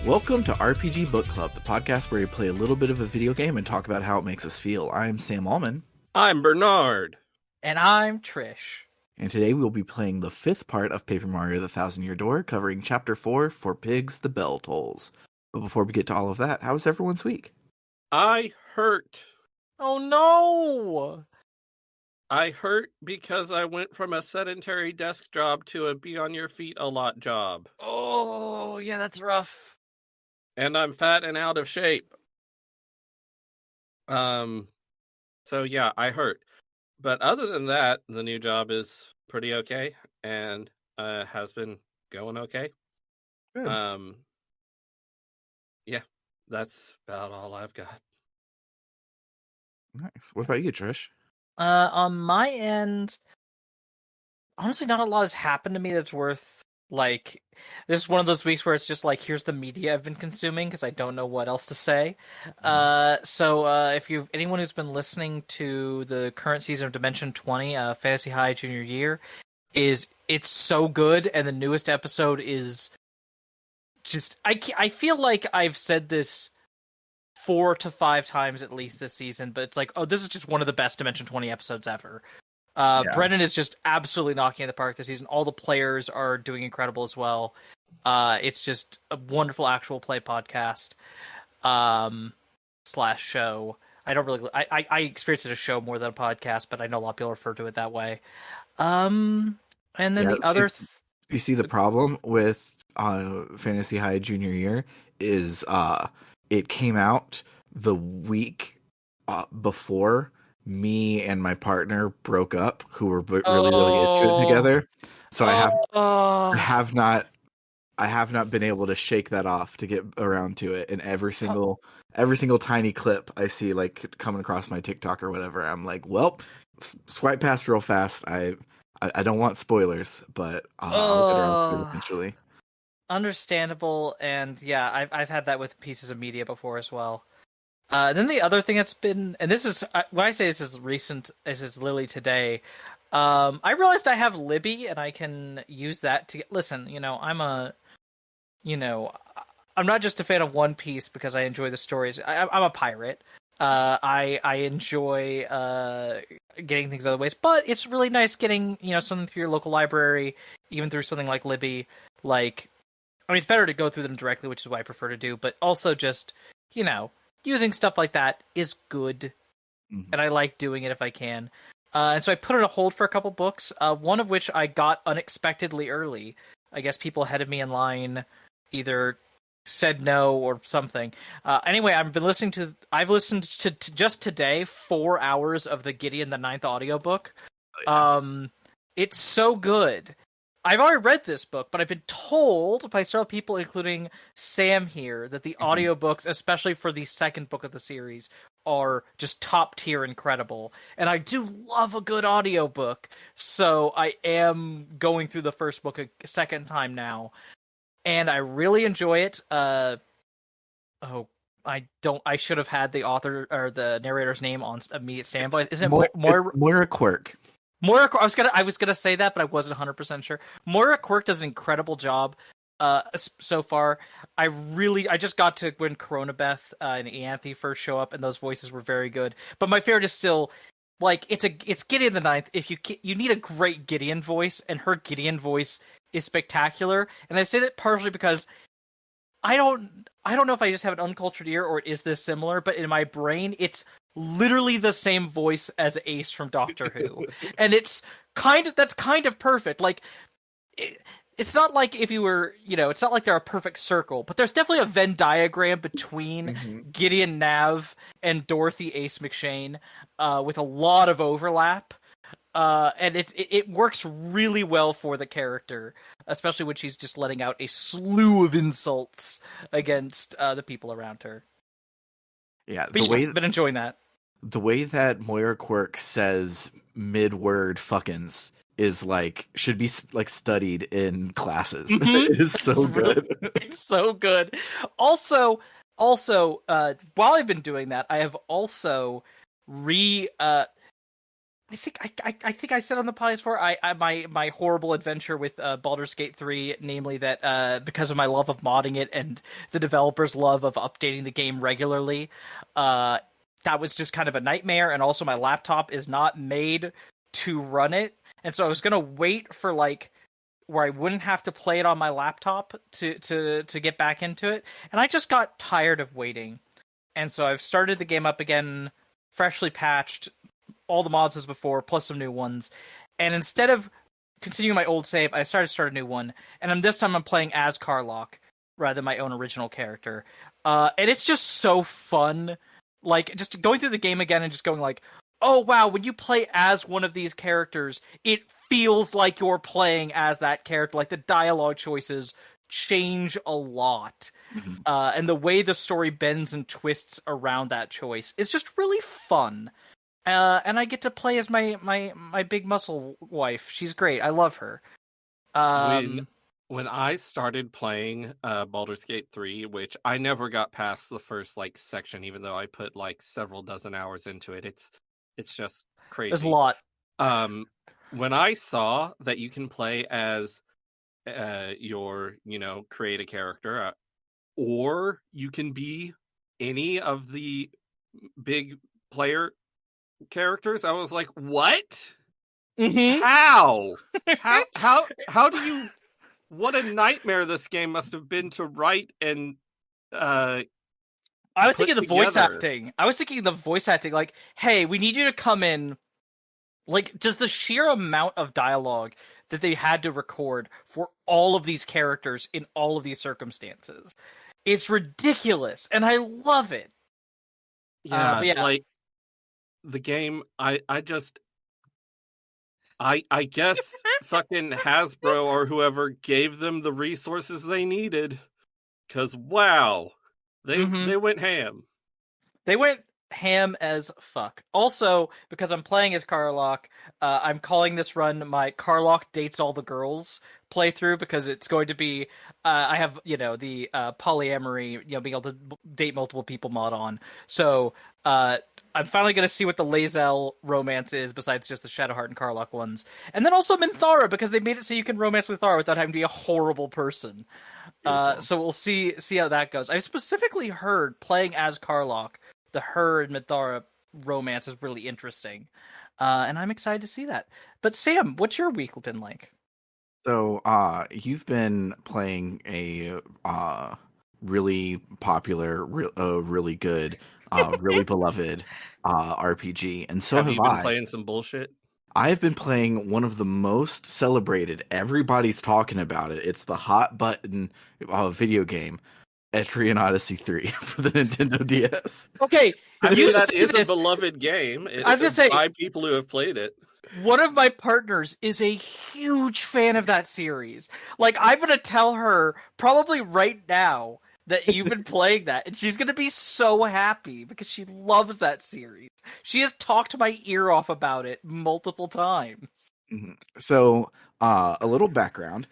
Welcome to RPG Book Club, the podcast where we play a little bit of a video game and talk about how it makes us feel. I'm Sam Allman. I'm Bernard. And I'm Trish. And today we will be playing the fifth part of Paper Mario The Thousand Year Door, covering Chapter 4, For Pigs, the Bell Tolls. But before we get to all of that, how was everyone's week? I hurt. Oh no! I hurt because I went from a sedentary desk job to a be-on-your-feet-a-lot job. Oh, yeah, that's rough. And I'm fat and out of shape. So yeah, I hurt. But other than that, the new job is pretty okay and has been going okay. Good. Yeah, that's about all I've got. Nice. What about you, Trish? On my end, honestly, not a lot has happened to me that's worth, this is one of those weeks where it's just like, here's the media I've been consuming because I don't know what else to say. So if anyone who's been listening to the current season of Dimension 20, Fantasy High Junior Year, it's so good, and the newest episode is just, I feel like I've said this 4 to 5 times at least this season, but it's like, oh, this is just one of the best Dimension 20 episodes ever. Brennan is just absolutely knocking it the park this season. All the players are doing incredible as well. It's just a wonderful actual play podcast / show. I don't really, I experience it as a show more than a podcast, but I know a lot of people refer to it that way. And then the other, you see, the problem with Fantasy High Junior Year is it came out the week before me and my partner broke up, who were really into it together. So I have not been able to shake that off to get around to it. And every single tiny clip I see like coming across my TikTok or whatever, I'm like, well, swipe past real fast. I don't want spoilers, but I'll get around to it eventually. Understandable, and yeah, I've had that with pieces of media before as well. Then the other thing that's been, and this is, when I say this is recent, this is literally today, I realized I have Libby, and I can use that to listen, I'm not just a fan of One Piece because I enjoy the stories. I'm a pirate. I enjoy getting things other ways, but it's really nice getting, something through your local library, even through something like Libby. It's better to go through them directly, which is what I prefer to do, but also just, using stuff like that is good, and I like doing it if I can. And so I put it on hold for a couple books, one of which I got unexpectedly early. I guess people ahead of me in line either said no or something. Anyway, I've listened to just today 4 hours of the Gideon the Ninth audiobook. Oh, yeah. It's so good. I've already read this book, but I've been told by several people, including Sam here, that the audiobooks, especially for the second book of the series, are just top tier incredible. And I do love a good audiobook, so I am going through the first book a second time now. And I really enjoy it. I should have had the author or the narrator's name on immediate standby. Isn't it Moira Quirk? I was gonna say that, but I wasn't 100% sure. Moira Quirk does an incredible job so far. I just got to when Coronabeth and Ianthe first show up, and those voices were very good. But my favorite is still it's Gideon the Ninth. If you need a great Gideon voice, and her Gideon voice is spectacular. And I say that partially because I don't know if I just have an uncultured ear or it is this similar, but in my brain it's literally the same voice as Ace from Doctor Who. And that's kind of perfect. It's not like if you were, it's not like they're a perfect circle, but there's definitely a Venn diagram between Gideon Nav and Dorothy Ace McShane, with a lot of overlap. And it works really well for the character, especially when she's just letting out a slew of insults against the people around her. Yeah, I've been enjoying that. The way that Moira Quirk says mid-word fuckins is should be studied in classes. It is so good. It's so good. Also, while I've been doing that, I have also I think I said on the podcast before my horrible adventure with Baldur's Gate 3, namely that because of my love of modding it and the developers' love of updating the game regularly, that was just kind of a nightmare. And also, my laptop is not made to run it, and so I was gonna wait for like where I wouldn't have to play it on my laptop to get back into it, and I just got tired of waiting, and so I've started the game up again, freshly patched all the mods as before, plus some new ones. And instead of continuing my old save, I decided to start a new one. And this time I'm playing as Karlach rather than my own original character. And it's just so fun. Like, just going through the game again and just going like, oh wow, when you play as one of these characters, it feels like you're playing as that character. Like, the dialogue choices change a lot. Mhm. And the way the story bends and twists around that choice is just really fun. And I get to play as my big muscle wife. She's great. I love her. When I started playing Baldur's Gate 3, which I never got past the first like section, even though I put like several dozen hours into it, it's just crazy. There's a lot. When I saw that you can play as create a character, or you can be any of the big player characters, I was like, what? Mm-hmm. How do you? What a nightmare this game must have been to write and I was thinking the voice acting. Like, hey, we need you to come in. Like, just the sheer amount of dialogue that they had to record for all of these characters in all of these circumstances. It's ridiculous, and I love it. Yeah, But yeah. like the game, I guess fucking Hasbro or whoever gave them the resources they needed. 'Cause wow, they went ham. They went ham as fuck. Also, because I'm playing as Karlach, I'm calling this run my Karlach Dates All the Girls playthrough, because it's going to be I have the polyamory, being able to date multiple people mod on. So I'm finally going to see what the Lae'zel romance is besides just the Shadowheart and Karlach ones, and then also Minthara, because they made it so you can romance with Minthara without having to be a horrible person. So we'll see how that goes. I specifically heard playing as Karlach, the her and Minthara romance is really interesting, and I'm excited to see that. But Sam, what's your week been like? So, you've been playing a really popular, really good, really beloved RPG, and so Have have you been I. playing some bullshit? I've been playing one of the most celebrated. Everybody's talking about it. It's the hot button video game, Etrian Odyssey 3 for the Nintendo DS. Okay, I you mean, that say is this. a beloved game. I was gonna say, by people who have played it. one of my partners is a huge fan of that series. Like, I'm gonna tell her probably right now that you've been playing that, and she's gonna be so happy because she loves that series. She has talked my ear off about it multiple times. So, a little background.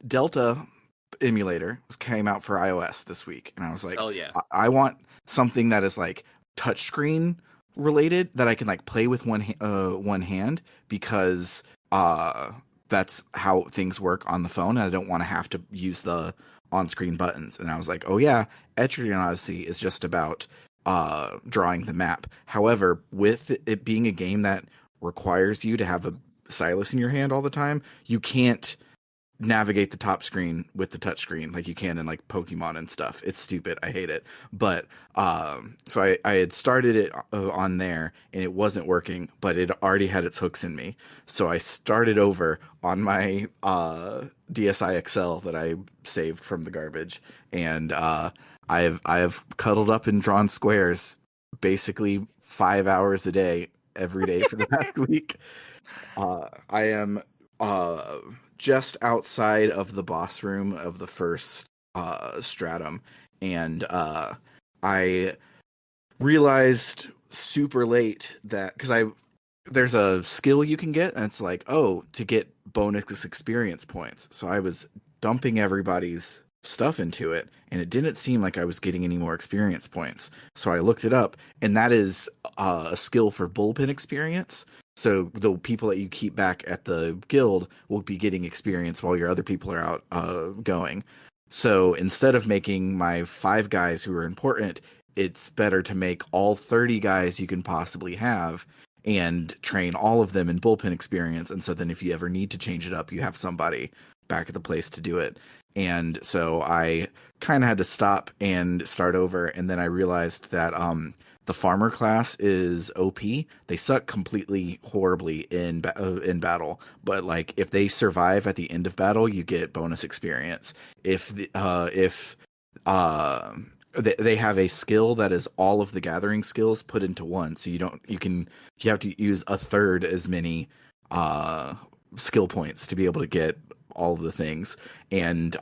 Delta emulator came out for iOS this week, and I was like, Oh yeah. I want something that is like touchscreen related that I can like play with one hand, because that's how things work on the phone, and I don't want to have to use the on-screen buttons. And I was like, oh yeah, Etrian Odyssey is just about drawing the map. However, with it being a game that requires you to have a stylus in your hand all the time, you can't navigate the top screen with the touch screen like you can in like Pokemon and stuff. It's stupid. I hate it. But so I had started it on there, and it wasn't working, but it already had its hooks in me. So I started over on my DSi XL that I saved from the garbage, and I have cuddled up and drawn squares basically 5 hours a day every day for the past week. I am just outside of the boss room of the first stratum, and I realized super late that, because there's a skill you can get, and it's like, oh, to get bonus experience points. So I was dumping everybody's stuff into it, and it didn't seem like I was getting any more experience points. So I looked it up, and that is a skill for bullpen experience. So the people that you keep back at the guild will be getting experience while your other people are out going. So instead of making my 5 guys who are important, it's better to make all 30 guys you can possibly have and train all of them in bullpen experience. And so then if you ever need to change it up, you have somebody back at the place to do it. And so I kind of had to stop and start over. And then I realized that the farmer class is OP. They suck completely horribly in battle, but like if they survive at the end of battle, you get bonus experience. If they have a skill that is all of the gathering skills put into one, so you have to use a third as many skill points to be able to get all of the things. And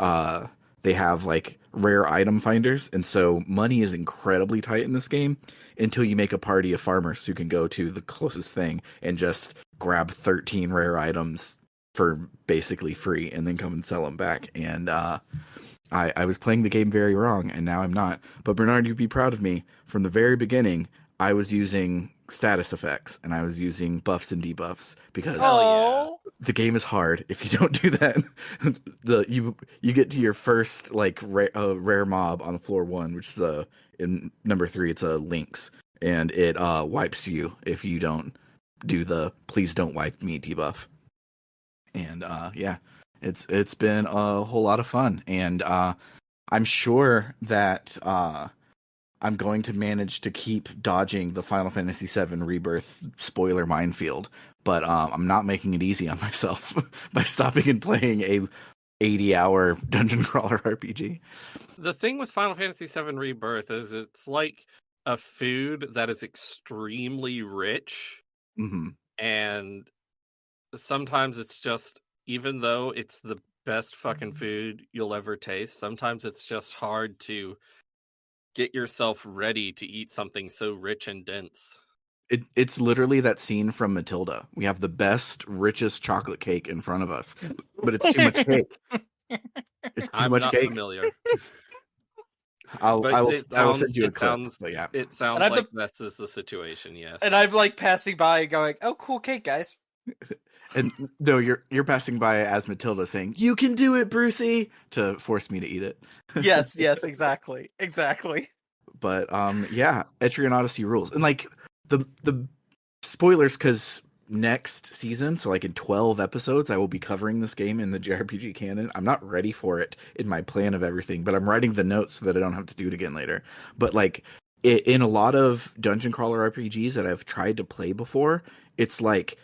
they have like rare item finders, and so money is incredibly tight in this game until you make a party of farmers who can go to the closest thing and just grab 13 rare items for basically free and then come and sell them back. And I was playing the game very wrong, and now I'm not. But Bernard, you'd be proud of me. From the very beginning, I was using status effects, and I was using buffs and debuffs because Oh, the game is hard. If you don't do that, you get to your first like rare mob on floor 1, which is in number 3. It's a lynx, and it wipes you if you don't do the please don't wipe me debuff. And yeah, it's been a whole lot of fun, and I'm sure that I'm going to manage to keep dodging the Final Fantasy VII Rebirth spoiler minefield, but I'm not making it easy on myself by stopping and playing a 80-hour dungeon crawler RPG. The thing with Final Fantasy VII Rebirth is it's like a food that is extremely rich, Mm-hmm. and sometimes it's just, even though it's the best fucking food you'll ever taste, sometimes it's just hard to get yourself ready to eat something so rich and dense. It's literally that scene from Matilda. We have the best, richest chocolate cake in front of us, but it's too much cake. It's too I'm much not cake. familiar. I will send you a it clip. sounds, But yeah, it sounds like this is the situation, yes. and I'm like passing by going, "Oh, cool cake, guys." and no, you're passing by as Matilda saying, "You can do it, Brucey," to force me to eat it. Yes, exactly. But yeah, Etrian Odyssey rules. And like the spoilers, because next season, so like in 12 episodes, I will be covering this game in the JRPG canon. I'm not ready for it in my plan of everything, but I'm writing the notes so that I don't have to do it again later. But like in a lot of dungeon crawler RPGs that I've tried to play before, it's like,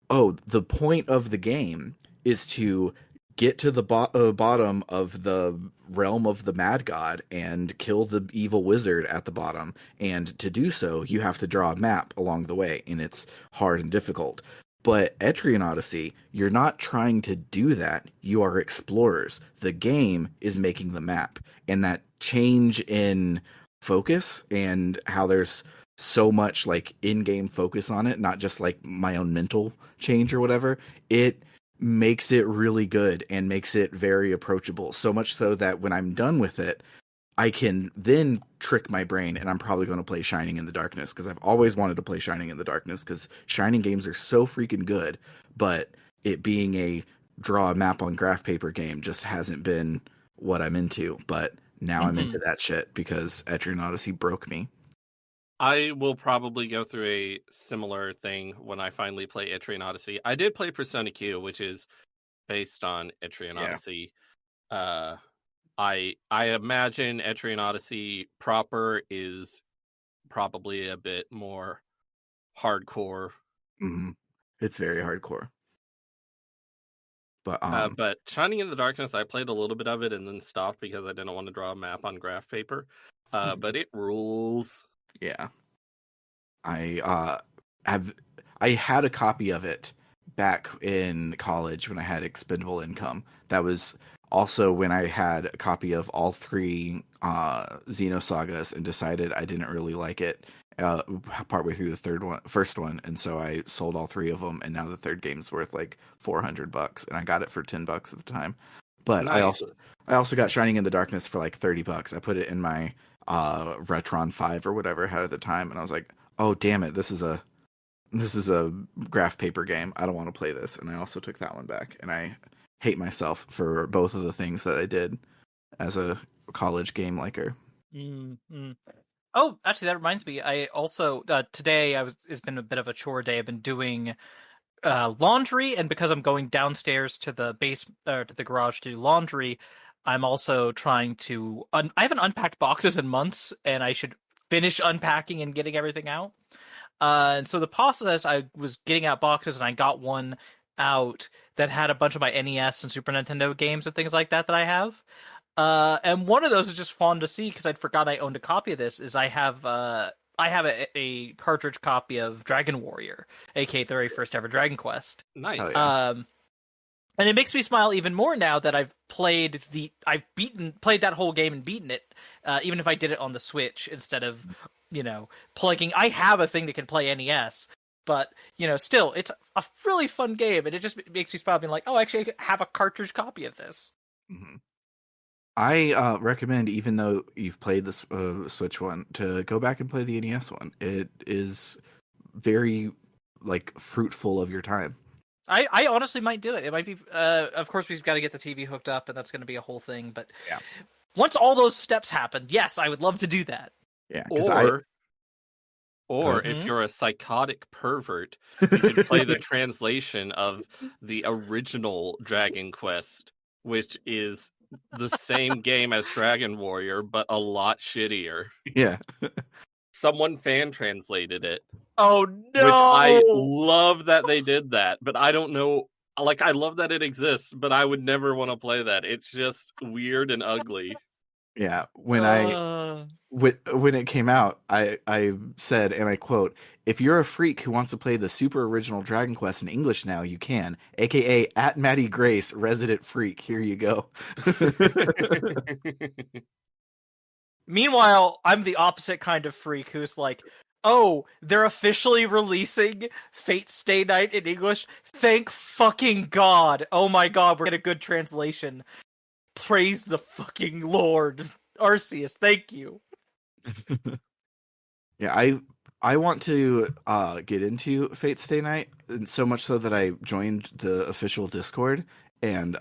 oh, the point of the game is to get to the bottom of the realm of the mad god and kill the evil wizard at the bottom. And to do so, you have to draw a map along the way, and it's hard and difficult. But Etrian Odyssey, you're not trying to do that. You are explorers. The game is making the map. And that change in focus and how there's so much like in-game focus on it, not just like my own mental change or whatever, it makes it really good and makes it very approachable. So much so that when I'm done with it, I can then trick my brain, and I'm probably going to play Shining in the Darkness, because I've always wanted to play Shining in the Darkness, because Shining games are so freaking good, but it being a draw a map on graph paper game just hasn't been what I'm into. But now I'm into that shit because Etrian Odyssey broke me. I will probably go through a similar thing when I finally play Etrian Odyssey. I did play Persona Q, which is based on Etrian Odyssey. I imagine Etrian Odyssey proper is probably a bit more hardcore. Mm-hmm. It's very hardcore. But Shining in the Darkness, I played a little bit of it and then stopped because I didn't want to draw a map on graph paper. But it rules. Yeah. I had a copy of it back in college when I had expendable income. That was also when I had a copy of all 3 Xenosagas and decided I didn't really like it partway through the first one, and so I sold all 3 of them, and now the third game's worth like $400, and I got it for $10 at the time. But Nice. I also got Shining in the Darkness for like $30. I put it in my Retron 5 or whatever I had at the time, and I was like, oh damn it, this is a graph paper game. I don't want to play this. And I also took that one back, and I hate myself for both of the things that I did as a college game liker. Mm-hmm. Oh, actually, that reminds me. I also today it's been a bit of a chore day. I've been doing laundry, and because I'm going downstairs to the to the garage to do laundry, I'm also trying to. I haven't unpacked boxes in months, and I should finish unpacking and getting everything out. And so the process, I was getting out boxes, and I got one out that had a bunch of my NES and Super Nintendo games and things like that I have. And one of those is just fun to see because I'd forgot I owned a copy of this. Is I have a cartridge copy of Dragon Warrior, aka the very first ever Dragon Quest. Nice. Oh, yeah. And it makes me smile even more now that I've played that whole game and beaten it, even if I did it on the Switch instead of, plugging. I have a thing that can play NES, but, still, it's a really fun game, and it just makes me smile being like, oh, actually, I have a cartridge copy of this. Mm-hmm. I recommend, even though you've played this Switch one, to go back and play the NES one. It is very, like, fruitful of your time. I honestly might do it. It might be. Of course, we've got to get the TV hooked up, and that's going to be a whole thing. But yeah, once all those steps happen, yes, I would love to do that. Yeah, or if you're a psychotic pervert, you could play the translation of the original Dragon Quest, which is the same game as Dragon Warrior, but a lot shittier. Yeah. Someone fan translated it. Oh no! Which I love that they did that, but I don't know. Like, I love that it exists, but I would never want to play that. It's just weird and ugly. Yeah, when it came out, I said, and I quote, "If you're a freak who wants to play the super original Dragon Quest in English now, you can. AKA at Maddie Grace, resident freak. Here you go." Meanwhile, I'm the opposite kind of freak who's like, oh, they're officially releasing Fate Stay Night in English? Thank fucking God. Oh my God, we're getting a good translation. Praise the fucking Lord. Arceus, thank you. Yeah, I want to get into Fate Stay Night, and so much so that I joined the official Discord, and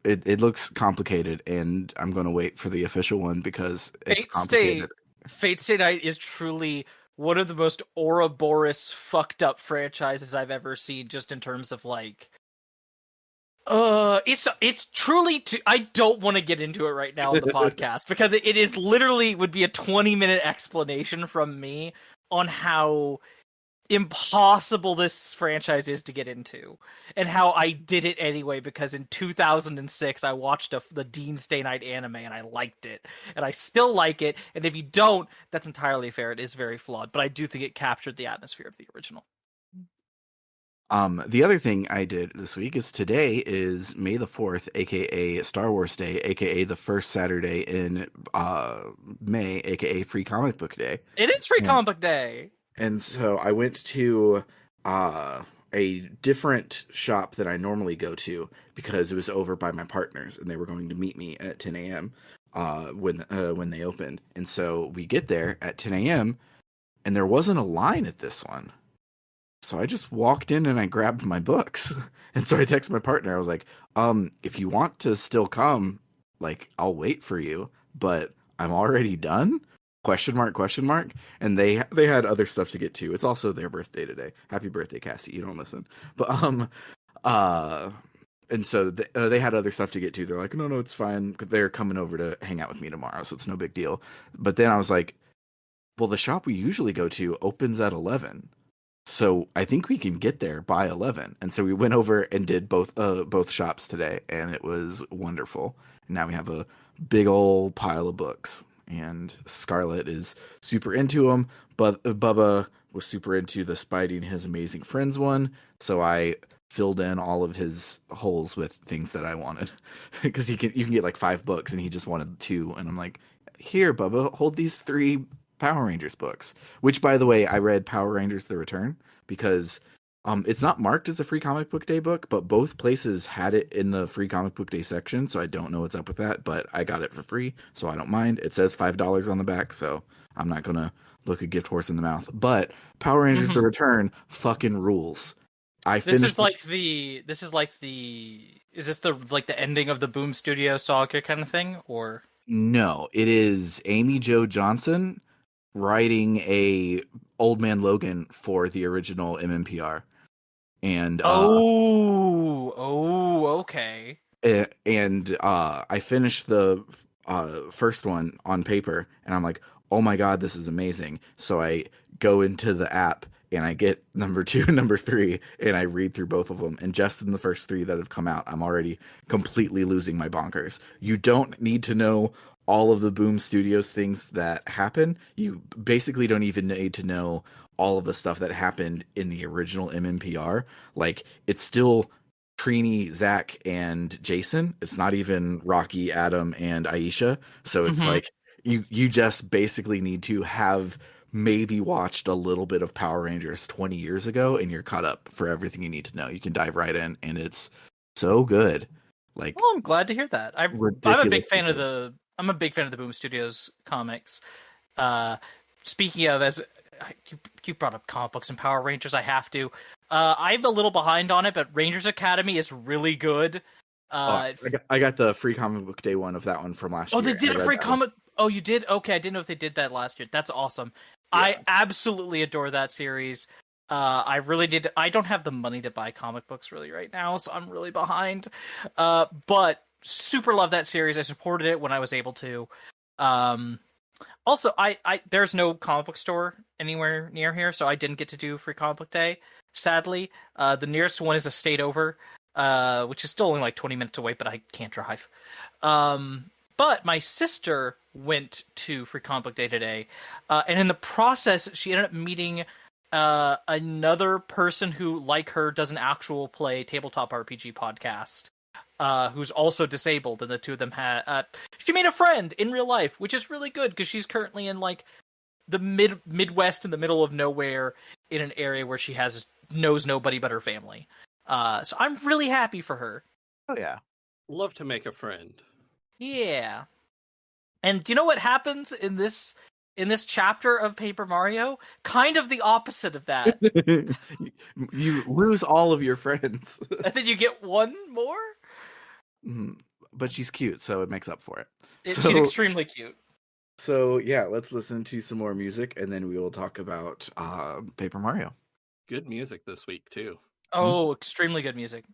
it looks complicated, and I'm going to wait for the official one because it's complicated. Fate Stay Night is truly one of the most Ouroboros fucked up franchises I've ever seen, just in terms of like it's truly I don't want to get into it right now on the podcast because it is literally would be a 20-minute explanation from me on how impossible this franchise is to get into and how I did it anyway because in 2006 I watched the Dean Stay Night anime and I liked it and I still like it, and if you don't, that's entirely fair. It is very flawed, but I do think it captured the atmosphere of the original. The other thing I did this week is today is May the 4th, aka Star Wars Day, aka the first Saturday in May, aka Free Comic Book Day. It is Free Comic Book Day. And so I went to a different shop that I normally go to because it was over by my partners and they were going to meet me at 10 a.m. When they opened. And so we get there at 10 a.m. and there wasn't a line at this one. So I just walked in and I grabbed my books. And so I texted my partner. I was like, if you want to still come, like, I'll wait for you, but I'm already done? Question mark. And they had other stuff to get to. It's also their birthday today. Happy birthday, Cassie. You don't listen. But, and so they had other stuff to get to. They're like, no, it's fine. They're coming over to hang out with me tomorrow, so it's no big deal. But then I was like, well, the shop we usually go to opens at 11. So I think we can get there by 11. And so we went over and did both shops today, and it was wonderful. And now we have a big old pile of books, and Scarlett is super into them, but Bubba was super into the Spidey and His Amazing Friends one, so I filled in all of his holes with things that I wanted. Because you can get like 5 books, and he just wanted 2, and I'm like, here, Bubba, hold these 3 Power Rangers books, which, by the way, I read Power Rangers The Return because It's not marked as a free comic book day book, but both places had it in the free comic book day section, so I don't know what's up with that, but I got it for free, so I don't mind. It says $5 on the back, so I'm not gonna look a gift horse in the mouth. But Power Rangers The Return fucking rules. I This finished is like the. This is like the. Is this the like the ending of the Boom Studio saga kind of thing, or? No, it is Amy Jo Johnson writing a Old Man Logan for the original MMPR. And Okay. I finished the first one on paper, and I'm like, oh my god, this is amazing. So I go into the app and I get number 2 and number 3, and I read through both of them. And just in the first 3 that have come out, I'm already completely losing my bonkers. You don't need to know all of the Boom Studios things that happen. You basically don't even need to know all of the stuff that happened in the original MMPR. Like, it's still Trini, Zach, and Jason. It's not even Rocky, Adam, and Aisha. So it's like you just basically need to have maybe watched a little bit of Power Rangers 20 years ago, and you're caught up for everything you need to know. You can dive right in, and it's so good. Like, Well, I'm glad to hear that. I'm a big fan of good. I'm a big fan of the Boom Studios comics. Uh, Speaking of, as you brought up comic books and Power Rangers, I have to. I'm a little behind on it, but Rangers Academy is really good. I got the free comic book day one of that one from last year. Oh, they did I a read free that one. comic. Oh, you did? Okay, I didn't know if they did that last year. That's awesome. Yeah. I absolutely adore that series. I really did. I don't have the money to buy comic books really right now, so I'm really behind. But super love that series. I supported it when I was able to. Also, I there's no comic book store anywhere near here, so I didn't get to do free comic book day. Sadly, the nearest one is a state over, which is still only like 20 minutes away, but I can't drive. But my sister went to Free Comic Book Day today, and in the process, she ended up meeting another person who, like her, does an actual play tabletop RPG podcast, who's also disabled, and the two of them had. She made a friend in real life, which is really good because she's currently in like the Midwest in the middle of nowhere in an area where she knows nobody but her family. So I'm really happy for her. Oh yeah. Love to make a friend. Yeah. And you know what happens in this chapter of Paper Mario? Kind of the opposite of that. You lose all of your friends. And then you get one more? But she's cute, so it makes up for it. She's extremely cute. So yeah, let's listen to some more music, and then we will talk about Paper Mario. Good music this week too. Oh, extremely good music.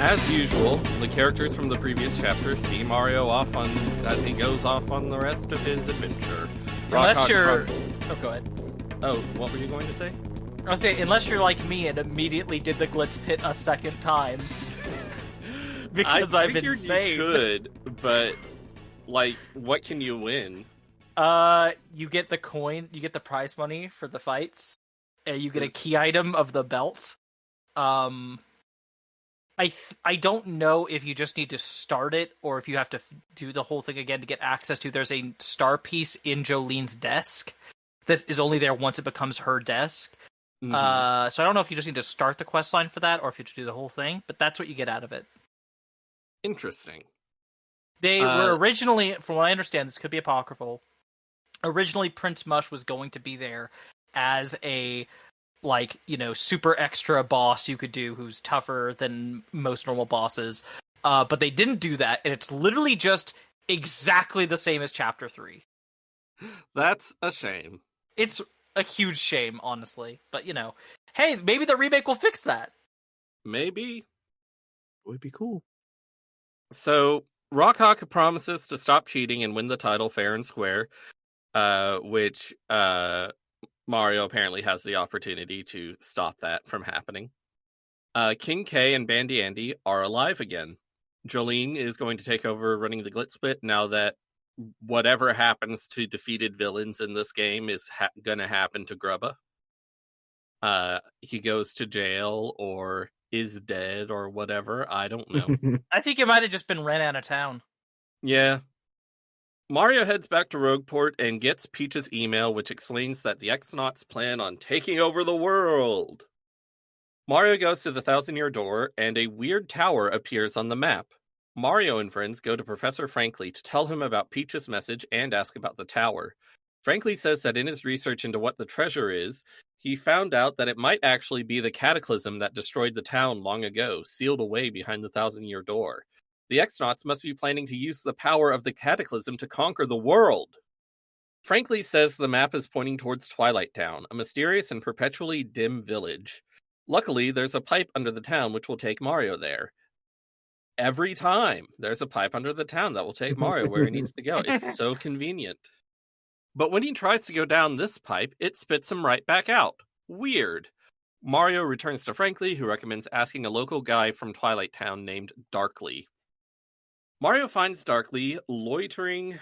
As usual, the characters from the previous chapter see Mario off on as he goes off on the rest of his adventure. Unless you're... Oh, go ahead. Oh, what were you going to say? I was saying, unless you're like me and immediately did the Glitz Pit a second time. Because I've been insane. You could, but like, what can you win? You get the coin, you get the prize money for the fights, and you get a key item of the belt. I don't know if you just need to start it or if you have to do the whole thing again to get access to. There's a star piece in Jolene's desk that is only there once it becomes her desk. So I don't know if you just need to start the quest line for that or if you have to do the whole thing, but that's what you get out of it. Interesting. They were originally, from what I understand, this could be apocryphal. Originally, Prince Mush was going to be there as a, like, you know, super extra boss you could do who's tougher than most normal bosses. But they didn't do that, and it's literally just exactly the same as Chapter 3. That's a shame. It's a huge shame, honestly. But, you know, hey, maybe the remake will fix that. Maybe. It would be cool. So, Rockhawk promises to stop cheating and win the title fair and square, which Mario apparently has the opportunity to stop that from happening. King K and Bandy Andy are alive again. Jolene is going to take over running the Glitzbit now that whatever happens to defeated villains in this game is gonna happen to Grubba. He goes to jail or is dead or whatever. I don't know. I think it might have just been ran out of town. Yeah. Mario heads back to Rogueport and gets Peach's email, which explains that the X-Nauts plan on taking over the world. Mario goes to the Thousand-Year Door, and a weird tower appears on the map. Mario and friends go to Professor Frankly to tell him about Peach's message and ask about the tower. Frankly says that in his research into what the treasure is, he found out that it might actually be the cataclysm that destroyed the town long ago, sealed away behind the Thousand-Year Door. The X-Nauts must be planning to use the power of the cataclysm to conquer the world. Frankly says the map is pointing towards Twilight Town, a mysterious and perpetually dim village. Luckily, there's a pipe under the town which will take Mario there. Every time, there's a pipe under the town that will take Mario where he needs to go. It's so convenient. But when he tries to go down this pipe, it spits him right back out. Weird. Mario returns to Frankly, who recommends asking a local guy from Twilight Town named Darkly. Mario finds Darkly loitering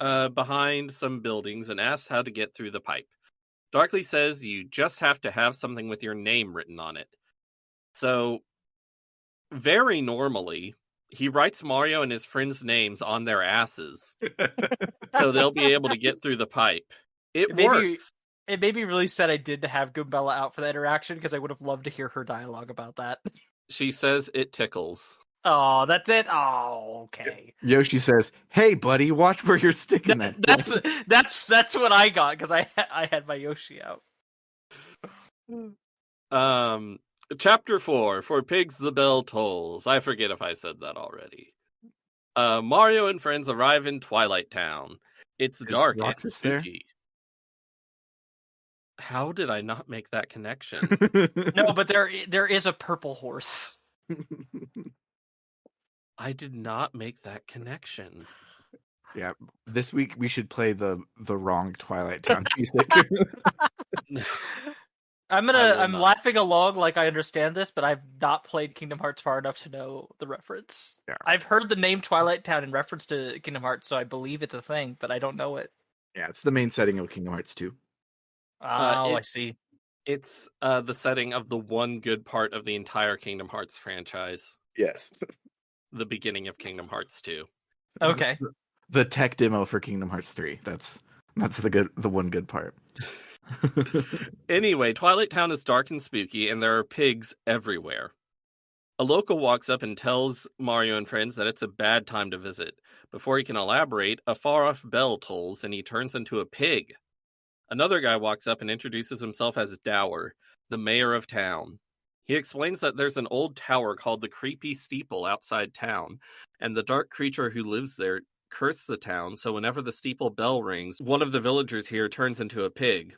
behind some buildings and asks how to get through the pipe. Darkly says you just have to have something with your name written on it. So, very normally, he writes Mario and his friends' names on their asses. So they'll be able to get through the pipe. It works. It made me really sad I did have Goombella out for that interaction, because I would have loved to hear her dialogue about that. She says it tickles. Oh, that's it? Oh, okay. Yoshi says, "Hey, buddy, watch where you're sticking that." That's what I got, because I had my Yoshi out. Chapter 4, For Pigs the Bell Tolls. I forget if I said that already. Mario and friends arrive in Twilight Town. It's dark and spooky. How did I not make that connection? No, but there is a purple horse. I did not make that connection. Yeah, this week we should play the wrong Twilight Town music. I'm laughing along like I understand this, but I've not played Kingdom Hearts far enough to know the reference. Yeah. I've heard the name Twilight Town in reference to Kingdom Hearts, so I believe it's a thing, but I don't know it. Yeah, it's the main setting of Kingdom Hearts 2. I see. It's the setting of the one good part of the entire Kingdom Hearts franchise. Yes. The beginning of Kingdom Hearts 2. Okay. The tech demo for Kingdom Hearts 3. That's the one good part. Anyway, Twilight Town is dark and spooky, and there are pigs everywhere. A local walks up and tells Mario and friends that it's a bad time to visit. Before he can elaborate, a far-off bell tolls, and he turns into a pig. Another guy walks up and introduces himself as Dower, the mayor of town. He explains that there's an old tower called the Creepy Steeple outside town, and the dark creature who lives there cursed the town, so whenever the steeple bell rings, one of the villagers here turns into a pig.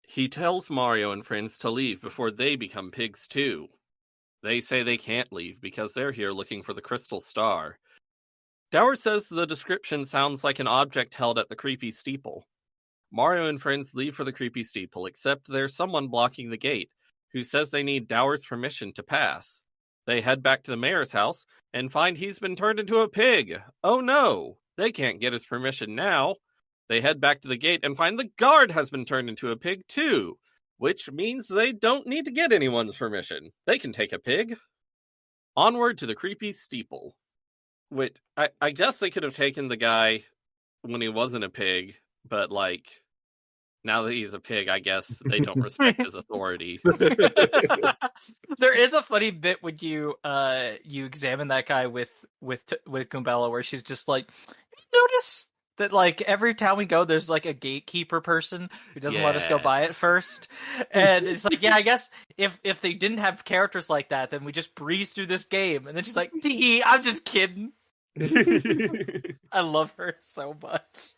He tells Mario and friends to leave before they become pigs too. They say they can't leave because they're here looking for the crystal star. Dower says the description sounds like an object held at the Creepy Steeple. Mario and friends leave for the Creepy Steeple, except there's someone blocking the gate, who says they need Dower's permission to pass. They head back to the mayor's house and find he's been turned into a pig. Oh no, they can't get his permission now. They head back to the gate and find the guard has been turned into a pig too, which means they don't need to get anyone's permission. They can take a pig. Onward to the Creepy Steeple. Which, I guess they could have taken the guy when he wasn't a pig, but now that he's a pig, I guess they don't respect his authority. There is a funny bit when you examine that guy with Goombella, where she's just like, notice that every time we go, there's a gatekeeper person who doesn't let us go by it first, and it's yeah, I guess if they didn't have characters like that, then we just breeze through this game. And then she's like, "Tee, I'm just kidding." I love her so much.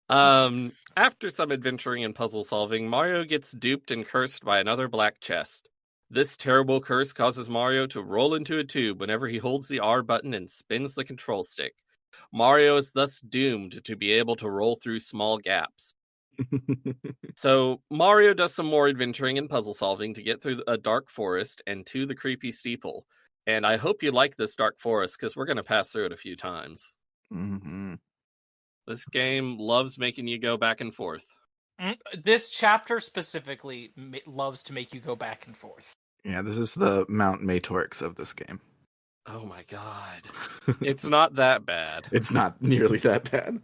After some adventuring and puzzle solving, Mario gets duped and cursed by another black chest. This terrible curse causes Mario to roll into a tube whenever he holds the R button and spins the control stick. Mario is thus doomed to be able to roll through small gaps. So Mario does some more adventuring and puzzle solving to get through a dark forest and to the creepy steeple. And I hope you like this dark forest because we're going to pass through it a few times. Mm-hmm. This game loves making you go back and forth. This chapter specifically loves to make you go back and forth. Yeah, this is the Mount Matorix of this game. Oh my god. It's not that bad. It's not nearly that bad.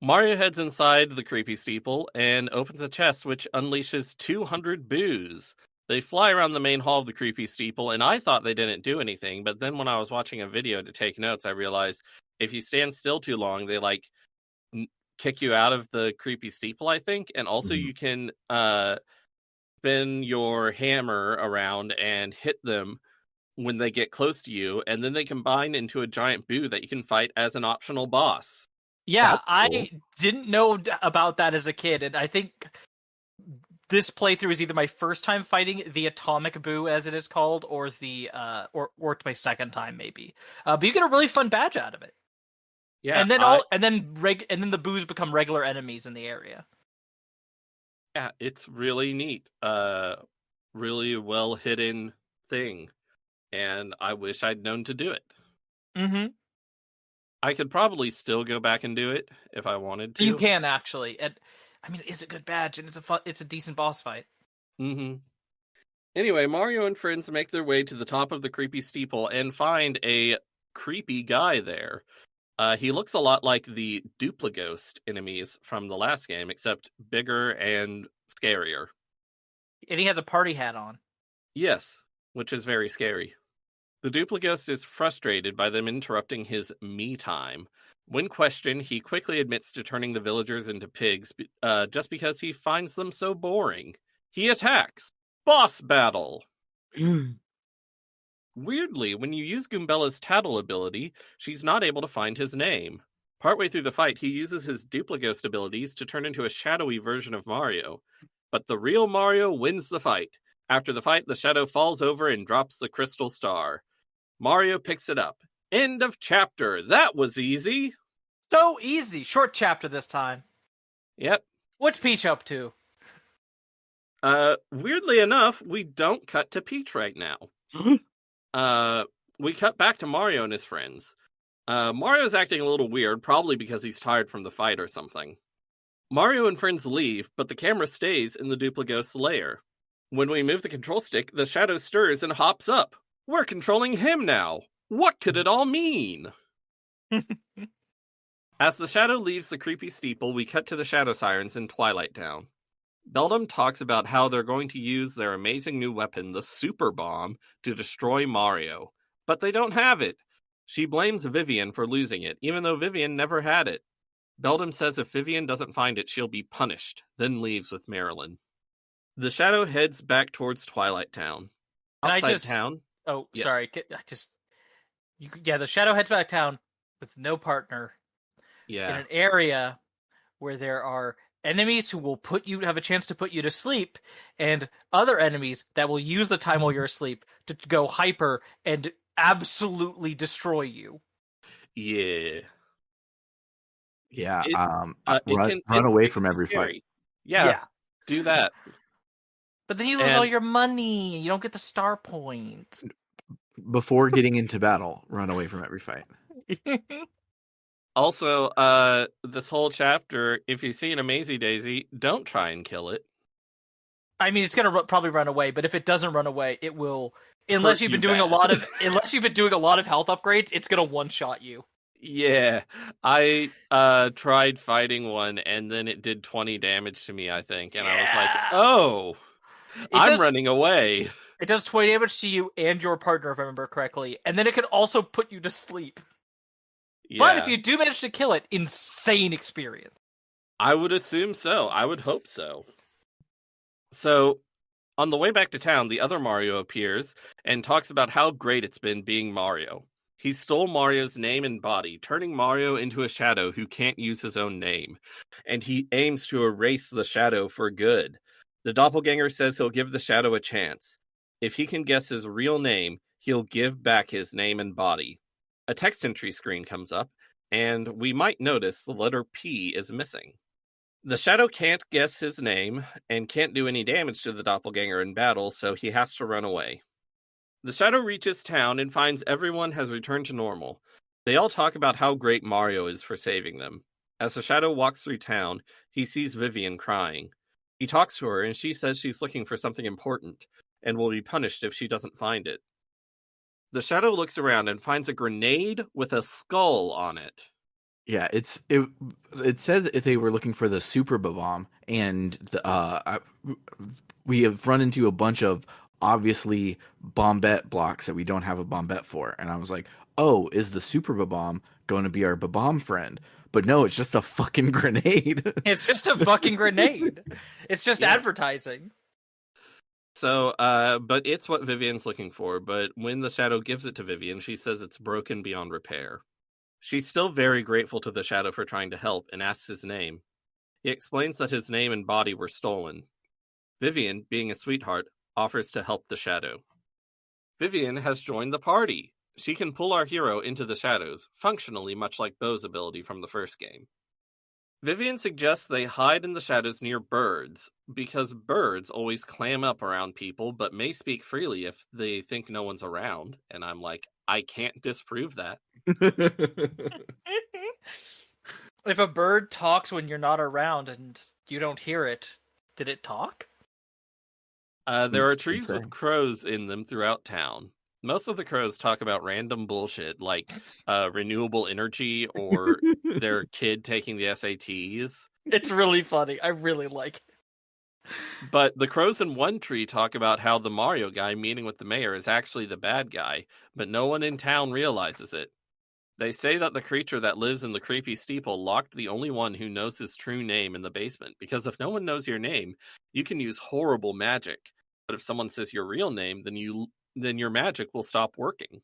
Mario heads inside the creepy steeple and opens a chest which unleashes 200 boos. They fly around the main hall of the creepy steeple, and I thought they didn't do anything, but then when I was watching a video to take notes, I realized if you stand still too long, they kick you out of the creepy steeple, I think, and also you can spin your hammer around and hit them when they get close to you, and then they combine into a giant boo that you can fight as an optional boss. Yeah, That's cool. I didn't know about that as a kid, and I think this playthrough is either my first time fighting the Atomic Boo, as it is called, or the or it's my second time maybe. But you get a really fun badge out of it. Yeah, and then the boos become regular enemies in the area. Yeah, it's really neat. Really well hidden thing, and I wish I'd known to do it. Mm-hmm. I could probably still go back and do it if I wanted to. You can actually, and I mean, it's a good badge, and it's a decent boss fight. Mm-hmm. Anyway, Mario and friends make their way to the top of the creepy steeple and find a creepy guy there. He looks a lot like the Duplighost enemies from the last game, except bigger and scarier. And he has a party hat on. Yes, which is very scary. The Duplighost is frustrated by them interrupting his me time. When questioned, he quickly admits to turning the villagers into pigs just because he finds them so boring. He attacks. Boss battle! Weirdly, when you use Goombella's tattle ability, she's not able to find his name. Partway through the fight, he uses his Duplighost abilities to turn into a shadowy version of Mario. But the real Mario wins the fight. After the fight, the shadow falls over and drops the crystal star. Mario picks it up. End of chapter. That was easy. So easy. Short chapter this time. Yep. What's Peach up to? Weirdly enough, we don't cut to Peach right now. We cut back to Mario and his friends. Mario's acting a little weird, probably because he's tired from the fight or something. Mario and friends leave, but the camera stays in the Duplighost's lair. When we move the control stick, the shadow stirs and hops up. We're controlling him now. What could it all mean? As the shadow leaves the creepy steeple, we cut to the Shadow Sirens in Twilight Town. Beldam talks about how they're going to use their amazing new weapon, the Super Bomb, to destroy Mario. But they don't have it. She blames Vivian for losing it, even though Vivian never had it. Beldam says if Vivian doesn't find it, she'll be punished, then leaves with Marilyn. The shadow heads back towards Twilight Town. Outside town... Oh, yeah. Sorry. The shadow heads back town with no partner. Yeah. In an area where there are enemies who will have a chance to put you to sleep, and other enemies that will use the time while you're asleep to go hyper and absolutely destroy you. Yeah. Yeah. Run away from every fight. Yeah. Do that. But then you lose all your money. You don't get the star points. Before getting into battle, run away from every fight. Also, this whole chapter, if you see an Amazy Daisy, don't try and kill it. I mean, it's gonna probably run away, but if it doesn't run away, it will. Unless you've been doing a lot of health upgrades, it's gonna one-shot you. Yeah, I tried fighting one, and then it did 20 damage to me, I think, and I was like, oh, I'm running away. It does 20 damage to you and your partner, if I remember correctly, and then it can also put you to sleep. Yeah. But if you do manage to kill it, insane experience. I would assume so. I would hope so. So, on the way back to town, the other Mario appears and talks about how great it's been being Mario. He stole Mario's name and body, turning Mario into a shadow who can't use his own name. And he aims to erase the shadow for good. The doppelganger says he'll give the shadow a chance. If he can guess his real name, he'll give back his name and body. A text entry screen comes up, and we might notice the letter P is missing. The Shadow can't guess his name and can't do any damage to the doppelganger in battle, so he has to run away. The Shadow reaches town and finds everyone has returned to normal. They all talk about how great Mario is for saving them. As the Shadow walks through town, he sees Vivian crying. He talks to her and she says she's looking for something important and will be punished if she doesn't find it. The Shadow looks around and finds a grenade with a skull on it. Yeah, it said that they were looking for the super bomb, and we have run into a bunch of obviously bombette blocks that we don't have a bombette for, and I was like, oh, is the super bomb going to be our bomb friend? But no, it's just a fucking grenade. It's just a fucking grenade. It's just Yeah. advertising. So, but it's what Vivian's looking for, but when the Shadow gives it to Vivian, she says it's broken beyond repair. She's still very grateful to the Shadow for trying to help and asks his name. He explains that his name and body were stolen. Vivian, being a sweetheart, offers to help the Shadow. Vivian has joined the party. She can pull our hero into the shadows, functionally much like Bo's ability from the first game. Vivian suggests they hide in the shadows near birds, because birds always clam up around people but may speak freely if they think no one's around, and I'm like, I can't disprove that. If a bird talks when you're not around and you don't hear it, did it talk? There are trees with crows in them throughout town. Most of the crows talk about random bullshit like renewable energy or their kid taking the SATs. It's really funny. I really like it. But the crows in one tree talk about how the Mario guy meeting with the mayor is actually the bad guy, but no one in town realizes it. They say that the creature that lives in the creepy steeple locked the only one who knows his true name in the basement, because if no one knows your name, you can use horrible magic. But if someone says your real name, then your magic will stop working.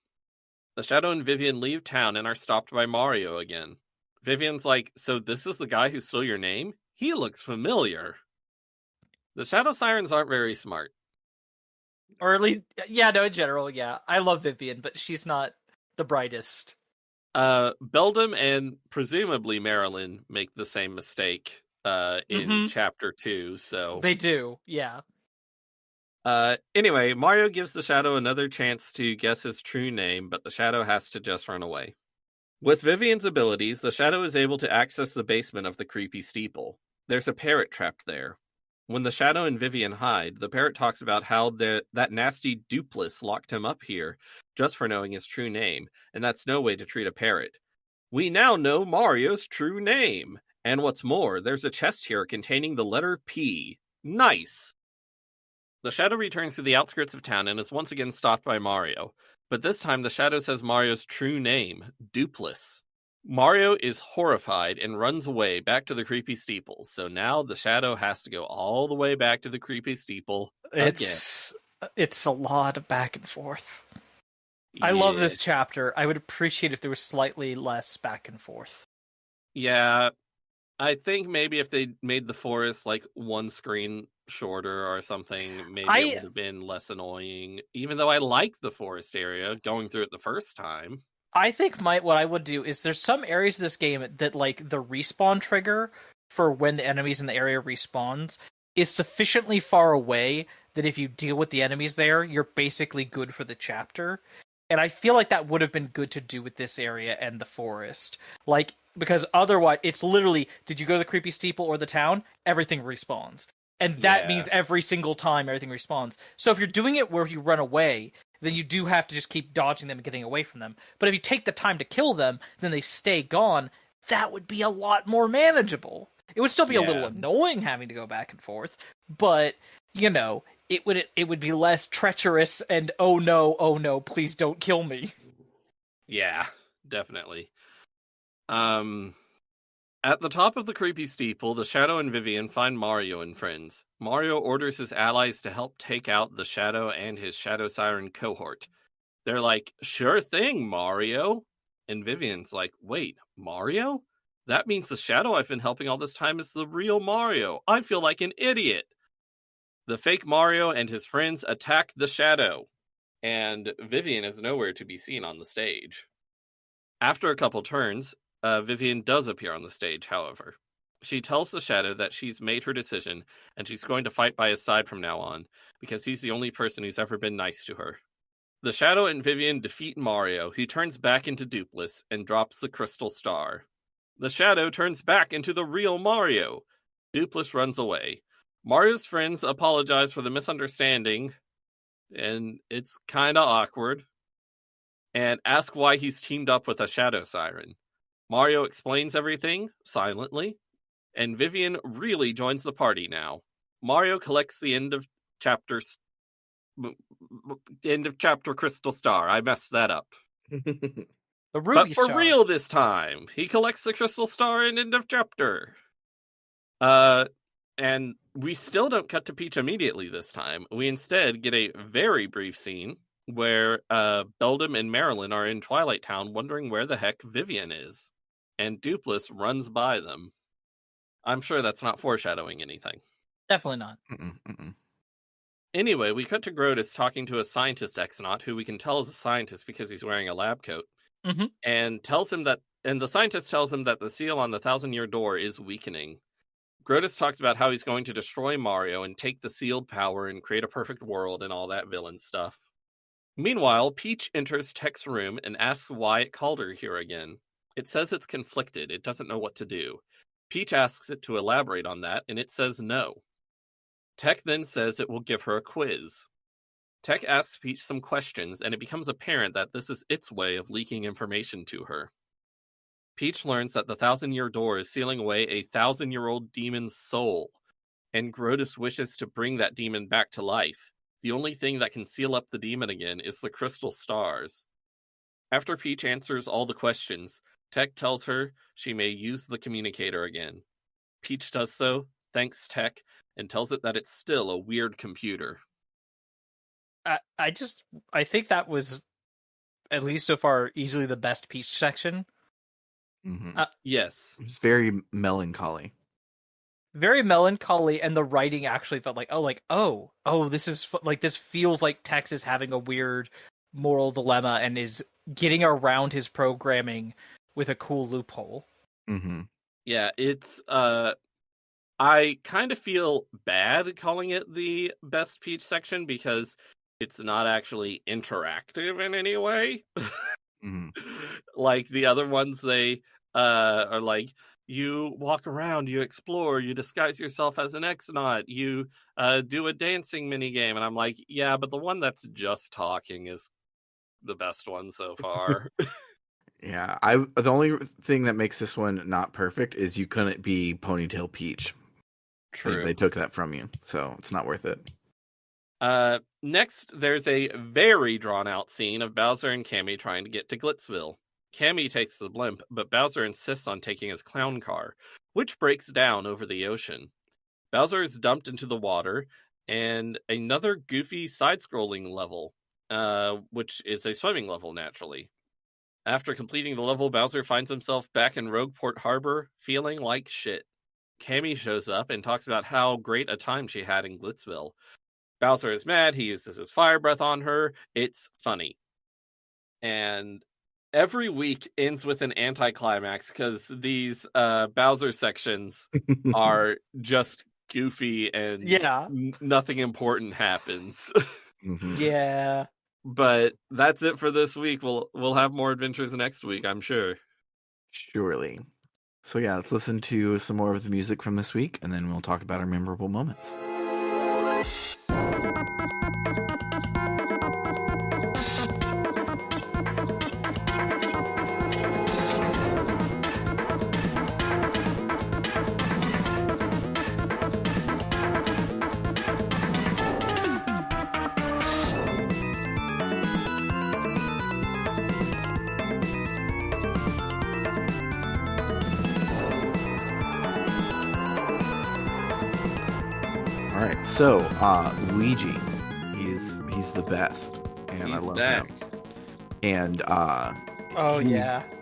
The Shadow and Vivian leave town and are stopped by Mario again. Vivian's like, so this is the guy who stole your name? He looks familiar. The Shadow Sirens aren't very smart. Or at least, yeah, no, in general, yeah. I love Vivian, but she's not the brightest. Beldam and presumably Marilyn make the same mistake in Chapter 2, so... They do, yeah. Anyway, Mario gives the Shadow another chance to guess his true name, but the Shadow has to just run away. With Vivian's abilities, the Shadow is able to access the basement of the creepy steeple. There's a parrot trapped there. When the Shadow and Vivian hide, the parrot talks about how that nasty Dupless locked him up here just for knowing his true name, and that's no way to treat a parrot. We now know Mario's true name! And what's more, there's a chest here containing the letter P. Nice! The Shadow returns to the outskirts of town and is once again stopped by Mario. But this time the Shadow says Mario's true name, Dupless. Mario is horrified and runs away back to the creepy steeple. So now the Shadow has to go all the way back to the creepy steeple again. It's a lot of back and forth. Yeah. I love this chapter. I would appreciate if there was slightly less back and forth. Yeah, I think maybe if they made the forest like one screen shorter or something, maybe it would have been less annoying. Even though I like the forest area going through it the first time. I think what I would do is there's some areas of this game that like the respawn trigger for when the enemies in the area respawns is sufficiently far away that if you deal with the enemies there, you're basically good for the chapter. And I feel like that would have been good to do with this area and the forest. Like, because otherwise, it's literally, did you go to the creepy steeple or the town? Everything respawns. And that means every single time everything respawns. So if you're doing it where you run away, then you do have to just keep dodging them and getting away from them. But if you take the time to kill them, then they stay gone, that would be a lot more manageable. It would still be a little annoying having to go back and forth, but, you know, it would be less treacherous and oh no, please don't kill me. Yeah, definitely. At the top of the creepy steeple, the Shadow and Vivian find Mario and friends. Mario orders his allies to help take out the Shadow and his Shadow Siren cohort. They're like, sure thing, Mario. And Vivian's like, wait, Mario? That means the Shadow I've been helping all this time is the real Mario. I feel like an idiot. The fake Mario and his friends attack the Shadow, and Vivian is nowhere to be seen on the stage. After a couple turns, Vivian does appear on the stage, however. She tells the Shadow that she's made her decision and she's going to fight by his side from now on because he's the only person who's ever been nice to her. The Shadow and Vivian defeat Mario, who turns back into Dupless and drops the crystal star. The Shadow turns back into the real Mario. Dupless runs away. Mario's friends apologize for the misunderstanding, and it's kinda awkward, and ask why he's teamed up with a Shadow Siren. Mario explains everything, silently, and Vivian really joins the party now. Mario collects the end of chapter Crystal Star. I messed that up. The But Ruby for Star. real this time, he collects the Crystal Star in end of chapter. And we still don't cut to Peach immediately this time. We instead get a very brief scene where Beldam and Marilyn are in Twilight Town wondering where the heck Vivian is. And Dupless runs by them. I'm sure that's not foreshadowing anything. Definitely not. Anyway, we cut to Grotus talking to a scientist Exonaut, who we can tell is a scientist because he's wearing a lab coat, and the scientist tells him that the seal on the 1,000-year door is weakening. Grotus talks about how he's going to destroy Mario and take the sealed power and create a perfect world and all that villain stuff. Meanwhile, Peach enters Tech's room and asks why it called her here again. It says it's conflicted, it doesn't know what to do. Peach asks it to elaborate on that, and it says no. Tech then says it will give her a quiz. Tech asks Peach some questions, and it becomes apparent that this is its way of leaking information to her. Peach learns that the 1,000-year door is sealing away a 1,000-year-old demon's soul, and Grotus wishes to bring that demon back to life. The only thing that can seal up the demon again is the crystal stars. After Peach answers all the questions, Tech tells her she may use the communicator again. Peach does so, thanks Tech, and tells it that it's still a weird computer. I think that was, at least so far, easily the best Peach section. Yes. It's very melancholy. Very melancholy, and the writing actually felt this feels like Tex is having a weird moral dilemma and is getting around his programming with a cool loophole. Yeah, it's I kind of feel bad calling it the best Peach section because it's not actually interactive in any way. Like the other ones, they are like, you walk around, you explore, you disguise yourself as an Exonaut, you do a dancing minigame, and I'm like, yeah, but the one that's just talking is the best one so far. Yeah, the only thing that makes this one not perfect is you couldn't be Ponytail Peach. True. They took that from you, so it's not worth it. Next, there's a very drawn-out scene of Bowser and Cammy trying to get to Glitzville. Cammy takes the blimp, but Bowser insists on taking his clown car, which breaks down over the ocean. Bowser is dumped into the water, and another goofy side-scrolling level, which is a swimming level, naturally. After completing the level, Bowser finds himself back in Rogueport Harbor, feeling like shit. Cammy shows up and talks about how great a time she had in Glitzville. Bowser is mad, he uses his fire breath on her, it's funny. And every week ends with an anticlimax, because these Bowser sections are just goofy and nothing important happens. Yeah. But that's it for this week. We'll have more adventures next week, I'm sure. Surely. So yeah, let's listen to some more of the music from this week, and then we'll talk about our memorable moments. Alright, so Luigi, he's the best, and I love him. And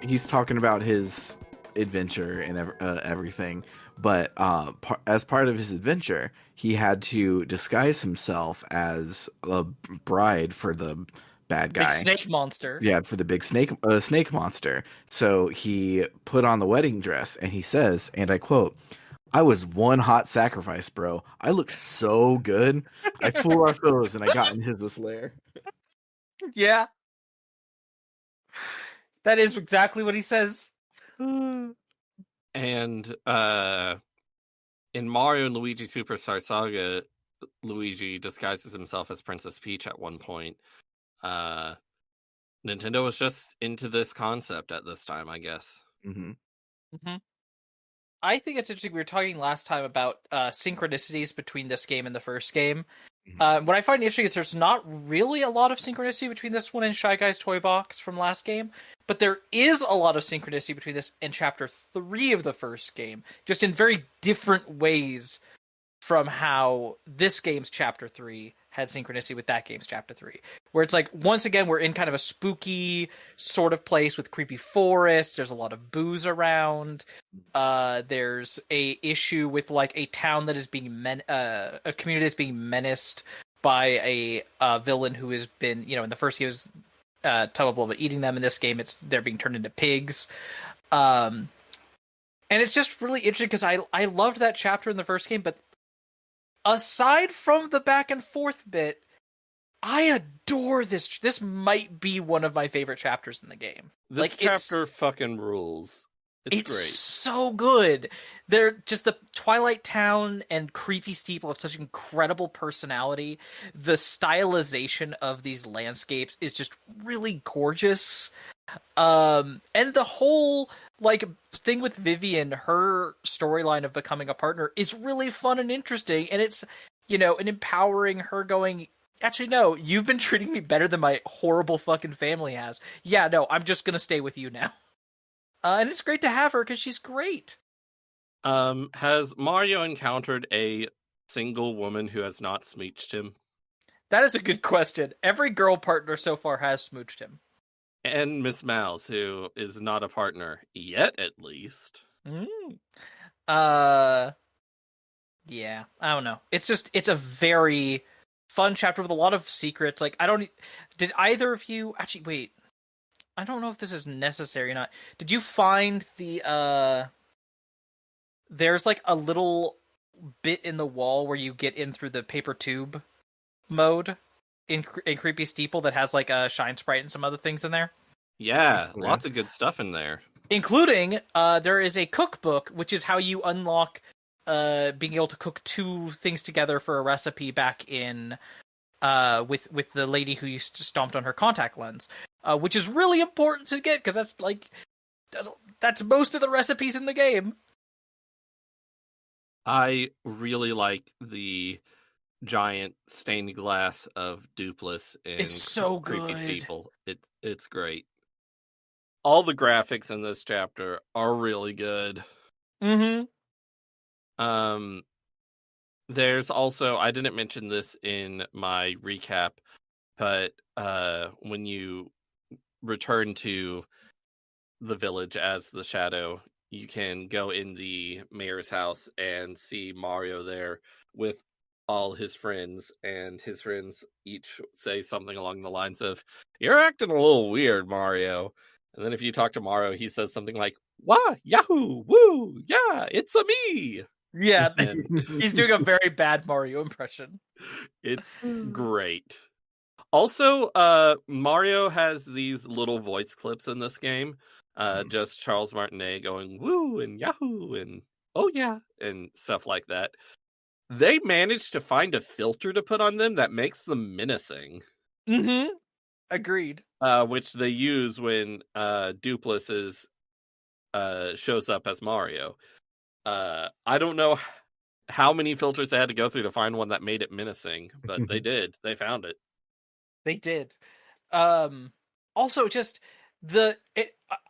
he's talking about his adventure and everything, but as part of his adventure, he had to disguise himself as a bride for the bad guy, big snake monster. Yeah, for the big snake monster. So he put on the wedding dress, and he says, and I quote, I was one hot sacrifice, bro. I looked so good. I fooled our foes and I got in his lair. Yeah. That is exactly what he says. And in Mario and Luigi Superstar Saga, Luigi disguises himself as Princess Peach at one point. Nintendo was just into this concept at this time, I guess. Mm-hmm. Mm-hmm. I think it's interesting. We were talking last time about synchronicities between this game and the first game. What I find interesting is there's not really a lot of synchronicity between this one and Shy Guy's Toy Box from last game, but there is a lot of synchronicity between this and Chapter 3 of the first game, just in very different ways from how this game's Chapter 3 had synchronicity with that game's Chapter 3. Where it's like, once again, we're in kind of a spooky sort of place with creepy forests, there's a lot of booze around, there's a issue with like a town that is being a community that's being menaced by a villain who has been, in the first game was Tubba eating them. In this game, they're being turned into pigs. And it's just really interesting because I loved that chapter in the first game, but aside from the back and forth bit, I adore this. This might be one of my favorite chapters in the game. This chapter fucking rules. It's great. So good. They're just the Twilight Town and Creepy Steeple have such incredible personality. The stylization of these landscapes is just really gorgeous. And the whole thing with Vivian, her storyline of becoming a partner is really fun and interesting, and it's and empowering her going, actually no, you've been treating me better than my horrible fucking family has. Yeah, no, I'm just gonna stay with you now. And it's great to have her because she's great. Has Mario encountered a single woman who has not smooched him? That is a good question. Every girl partner so far has smooched him. And Miss Mouse, who is not a partner yet, at least. Yeah, I don't know. It's a very fun chapter with a lot of secrets. Did either of you actually wait? I don't know if this is necessary or not. Did you find there's like a little bit in the wall where you get in through the paper tube mode in Creepy Steeple that has like a shine sprite and some other things in there? Yeah, lots of good stuff in there. Including, there is a cookbook, which is how you unlock being able to cook two things together for a recipe back in with the lady who you stomped on her contact lens, which is really important to get because that's most of the recipes in the game. I really like the giant stained glass of Dupless in It's so Creepy good. Steeple. It's great. All the graphics in this chapter are really good. Mm-hmm. There's also, I didn't mention this in my recap, but when you return to the village as the Shadow, you can go in the mayor's house and see Mario there with all his friends, and his friends each say something along the lines of, "You're acting a little weird, Mario." And then if you talk to Mario, he says something like, "Wah, yahoo, woo, yeah, it's a me." Yeah, And he's doing a very bad Mario impression. it's great. Also, Mario has these little voice clips in this game. Just Charles Martinet going woo and yahoo and oh yeah and stuff like that. They managed to find a filter to put on them that makes them menacing. Mm-hmm. Agreed. Which they use when Dupless shows up as Mario. I don't know how many filters they had to go through to find one that made it menacing, but they did. They found it. They did. Also, just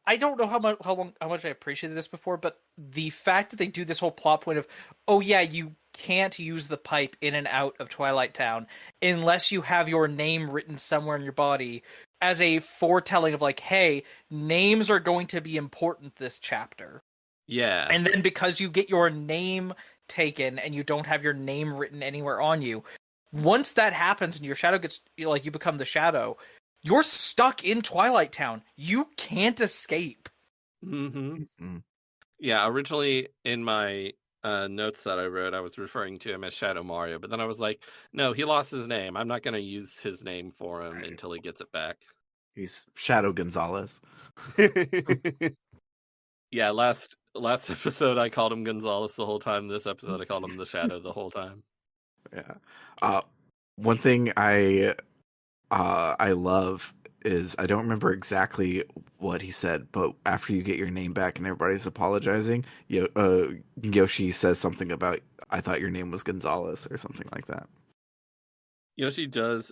I don't know how much I appreciated this before, but the fact that they do this whole plot point of, oh yeah, you can't use the pipe in and out of Twilight Town unless you have your name written somewhere in your body as a foretelling of like, hey, names are going to be important this chapter. Yeah. And then because you get your name taken and you don't have your name written anywhere on you, once that happens and your shadow gets, you become the Shadow, you're stuck in Twilight Town. You can't escape. Mm-hmm. Yeah, originally in my notes that I wrote, I was referring to him as Shadow Mario, but then I was like, no, he lost his name. I'm not going to use his name for him until he gets it back. He's Shadow Gonzalez. Yeah, last episode I called him Gonzalez the whole time. This episode I called him the Shadow the whole time. Yeah. One thing I love is I don't remember exactly what he said, but after you get your name back and everybody's apologizing, Yoshi says something about I thought your name was Gonzalez or something like that. Yoshi does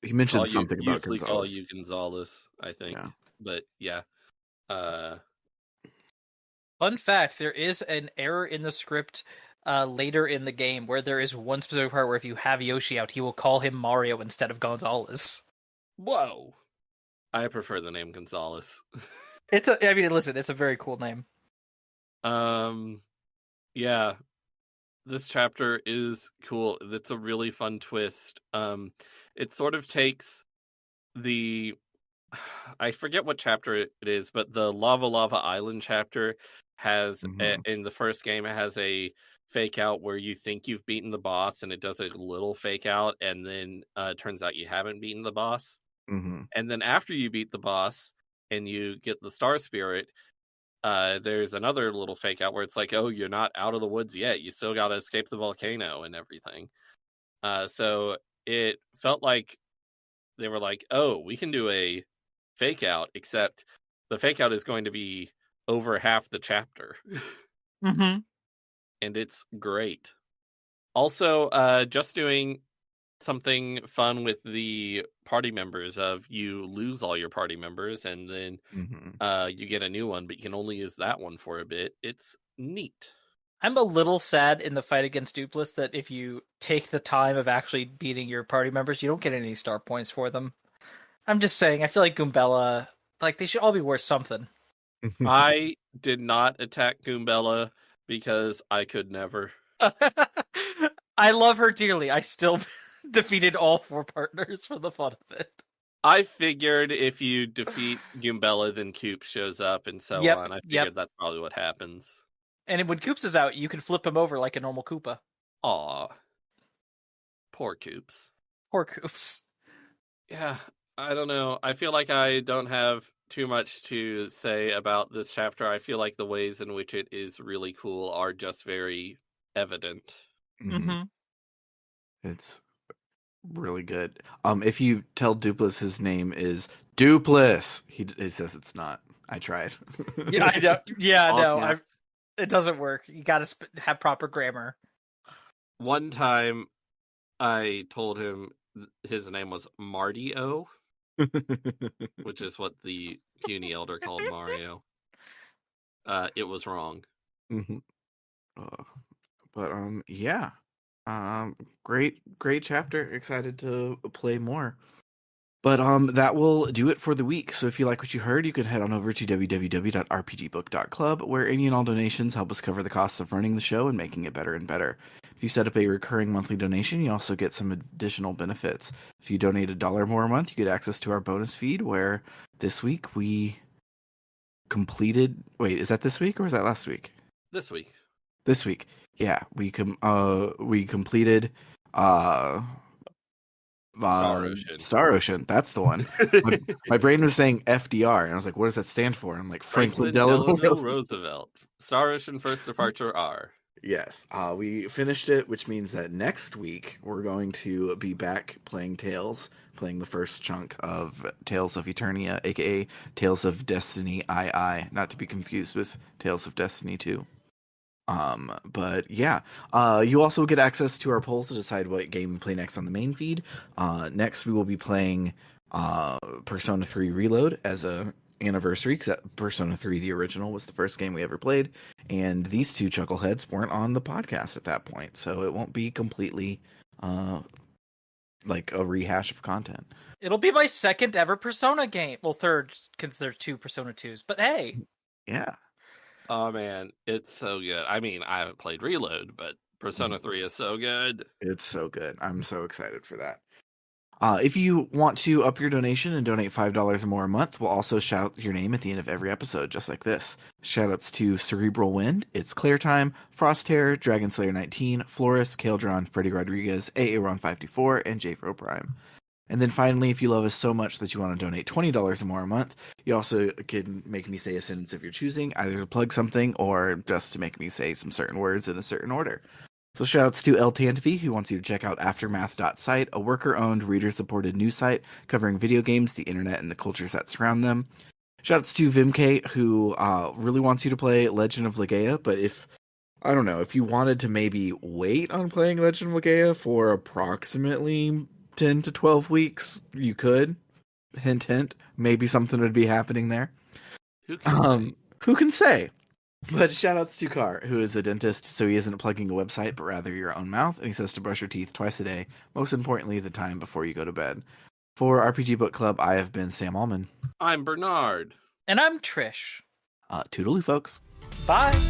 He mentioned something about usually Gonzalez. call you Gonzalez, I think. Yeah. But yeah. Fun fact, there is an error in the script later in the game where there is one specific part where if you have Yoshi out, he will call him Mario instead of Gonzalez. Whoa. I prefer the name Gonzalez. Listen, it's a very cool name. Yeah. This chapter is cool. It's a really fun twist. It sort of takes I forget what chapter it is, but the Lava Island chapter has in the first game it has a fake out where you think you've beaten the boss and it does a little fake out and then it turns out you haven't beaten the boss. And then after you beat the boss and you get the Star Spirit, there's another little fake out where it's like, oh, you're not out of the woods yet. You still got to escape the volcano and everything. So it felt like they were like, oh, we can do a fake out, except the fake out is going to be over half the chapter. And it's great. Also, just doing something fun with the party members of you lose all your party members and then you get a new one, but you can only use that one for a bit. It's neat. I'm a little sad in the fight against Dupless that if you take the time of actually beating your party members, you don't get any star points for them. I'm just saying, I feel like Goombella, like, they should all be worth something. I did not attack Goombella because I could never. I love her dearly. I still defeated all 4 partners for the fun of it. I figured if you defeat Goombella, then Coop shows up and so on. I figured that's probably what happens. And when Koops is out, you can flip him over like a normal Koopa. Aw. Poor Koops. Poor Koops. Yeah, I don't know. I feel like I don't have too much to say about this chapter. I feel like the ways in which it is really cool are just very evident. It's really good. If you tell Dupless his name is Dupless, he says it's not. I tried. Yeah, I know. Yeah, no, it doesn't work. You got to have proper grammar. One time, I told him his name was Marty-O, which is what the puny elder called Mario. It was wrong. But yeah. Great chapter. Excited to play more. But that will do it for the week. So if you like what you heard, you can head on over to www.rpgbook.club, where any and all donations help us cover the costs of running the show and making it better and better. If you set up a recurring monthly donation, you also get some additional benefits. If you donate $1 more a month, you get access to our bonus feed, where this week we completed... Wait, is that this week or was that last week? This week. This week. Yeah, we completed Star Ocean. That's the one. My brain was saying FDR, and I was like, "What does that stand for?" I'm like, Franklin Delano Roosevelt. Star Ocean First Departure R. Yes, we finished it, which means that next week we're going to be back playing Tales, playing the first chunk of Tales of Eternia, aka Tales of Destiny II, not to be confused with Tales of Destiny 2. But yeah, you also get access to our polls to decide what game we play next on the main feed. Next we will be playing Persona 3 Reload as a anniversary, because Persona 3 the original was the first game we ever played, and these two chuckleheads weren't on the podcast at that point, so it won't be completely like a rehash of content. It'll be my second ever Persona game. Well, third, because there are 2 Persona 2s, but hey. Yeah. Oh man, it's so good. I mean, I haven't played Reload, but Persona 3 is so good. It's so good. I'm so excited for that. If you want to up your donation and donate $5 or more a month, we'll also shout your name at the end of every episode, just like this. Shoutouts to Cerebral Wind, It's Clear Time, Frosthair, Dragonslayer 19, Florist, Kaldron, Freddy Rodriguez, AARon524, and JFro Prime. And then finally, if you love us so much that you want to donate $20 or more a month, you also can make me say a sentence of your choosing, either to plug something or just to make me say some certain words in a certain order. So shoutouts to El Tantvi, who wants you to check out Aftermath.site, a worker-owned, reader-supported news site covering video games, the internet, and the cultures that surround them. Shoutouts to Vimk, who really wants you to play Legend of Legaia, but if you wanted to maybe wait on playing Legend of Legaia for approximately 10 to 12 weeks, you could. Hint, hint. Maybe something would be happening there. Who can say? Who can say? But shout outs to Carr, who is a dentist, so he isn't plugging a website, but rather your own mouth, and he says to brush your teeth twice a day, most importantly, the time before you go to bed. For RPG Book Club, I have been Sam Allman. I'm Bernard. And I'm Trish. Toodaloo, folks. Bye.